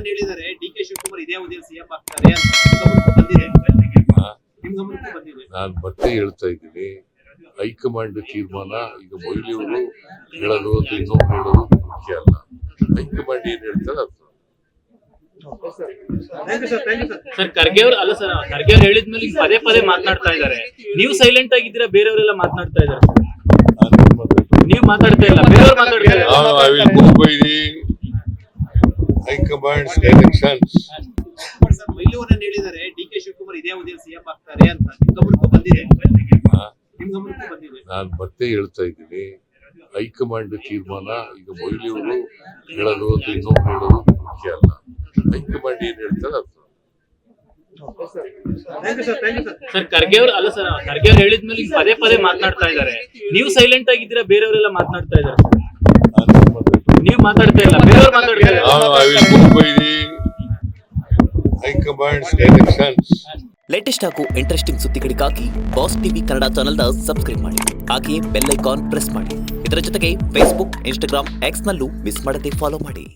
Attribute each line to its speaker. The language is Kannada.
Speaker 1: ವೈವಿವರನ್ ಹೇಳಿದ್ದಾರೆ ಡಿ.ಕೆ. ಶಿವಕುಮಾರ್ ಇದೇ ಅವಧಿಯಲ್ಲಿ ಸಿಎಂ ಆಗ್ತಾರೆ ಅಂತ ಬಂದಿದೆ. ನಿಮ್ ಗಮನಕ್ಕೂ ಬಂದಿದೆ.
Speaker 2: ನಾನು ಮತ್ತೆ ಹೇಳ್ತಾ ಇದ್ದೀನಿ, ಹೈಕಮಾಂಡ್ ತೀರ್ಮಾನ. ಈಗ ಮೊಯ್ಲಿಯವರು ಹೇಳೋದು ಅಥವಾ ಇನ್ನೊಂದು ಹೇಳೋದು ಮುಖ್ಯ ಅಲ್ಲ. ಹೈಕಮಾಂಡ್ ಏನ್ ಹೇಳ್ತಾರೆ ಅದು.
Speaker 3: ಸರ್ ಖರ್ಗೆ ಅವರು ಅಲ್ಲ ಸರ್, ಖರ್ಗೆ ಅವ್ರು ಹೇಳಿದ್ಮೇಲೆ ಈಗ ಪದೇ ಪದೇ ಮಾತನಾಡ್ತಾ ಇದ್ದಾರೆ. ನೀವು ಸೈಲೆಂಟ್ ಆಗಿದ್ದೀರಾ, ಬೇರೆಯವರೆಲ್ಲ ಮಾತನಾಡ್ತಾ ಇದ್ದಾರೆ. ನೀವು ಮಾತಾಡ್ತಾ ಇಲ್ಲ, ಬೇರೆಯವರು ಮಾತಾಡ್ತಾ ಇದ್ದಾರೆ.
Speaker 2: I will go by the high-command's directions.
Speaker 1: ವೈವಿವರನ್ ಹೇಳಿದ್ದಾರೆ ಡಿ.ಕೆ. ಶಿವಕುಮಾರ್ ಇದೇ ಅವಧಿಯಲ್ಲಿ ಸಿಎಂ ಆಗ್ತಾರೆ ಅಂತ ನಿಮ್ ಗಮನಕ್ಕೂ ಬಂದಿದೆ. ನಿಮ್ ಗಮನಕ್ಕೂ ಬಂದಿದೆ.
Speaker 2: ನಾನು ಮತ್ತೆ ಹೇಳ್ತಾ ಇದ್ದೀನಿ, ಹೈಕಮಾಂಡ್ ತೀರ್ಮಾನ. ಈಗ ಮೊಯ್ಲಿಯವರು ಹೇಳೋದು ಅಥವಾ ಇನ್ನೊಂದು ಹೇಳೋದು ಮುಖ್ಯ ಅಲ್ಲ. ಹೈಕಮಾಂಡ್ ಏನ್ ಹೇಳ್ತಾರೆ ಅದು.
Speaker 3: ಸರ್ ಖರ್ಗೆ ಅವರು ಅಲ್ಲ ಸರ್, ಖರ್ಗೆ ಅವ್ರು ಹೇಳಿದ್ಮೇಲೆ ಈಗ ಪದೇ ಪದೇ ಮಾತನಾಡ್ತಾ ಇದ್ದಾರೆ. ನೀವು ಸೈಲೆಂಟ್ ಆಗಿದ್ದೀರಾ, ಬೇರೆಯವರೆಲ್ಲ ಮಾತನಾಡ್ತಾ ಇದ್ದಾರೆ. ನೀವು ಮಾತಾಡ್ತಾ ಇಲ್ಲ, ಬೇರೆಯವರು ಮಾತಾಡ್ತಾ ಇದ್ದಾರೆ.
Speaker 2: I will go by the high-command's directions.
Speaker 4: Latest ಹಾಗೂ ಇಂಟ್ರೆಸ್ಟಿಂಗ್ ಸುದ್ದಿಗಳಿಗಾಗಿ ಬಾಸ್ ಟಿವಿ ಕನ್ನಡ ಚಾನೆಲ್ನ ಸಬ್ಸ್ಕ್ರೈಬ್ ಮಾಡಿ. ಹಾಗೆಯೇ ಬೆಲ್ ಐಕಾನ್ ಪ್ರೆಸ್ ಮಾಡಿ. ಇದರ ಜೊತೆಗೆ ಫೇಸ್ಬುಕ್, ಇನ್ಸ್ಟಾಗ್ರಾಮ್, ಎಕ್ಸ್ನಲ್ಲೂ ಮಿಸ್ ಮಾಡದೆ ಫಾಲೋ ಮಾಡಿ.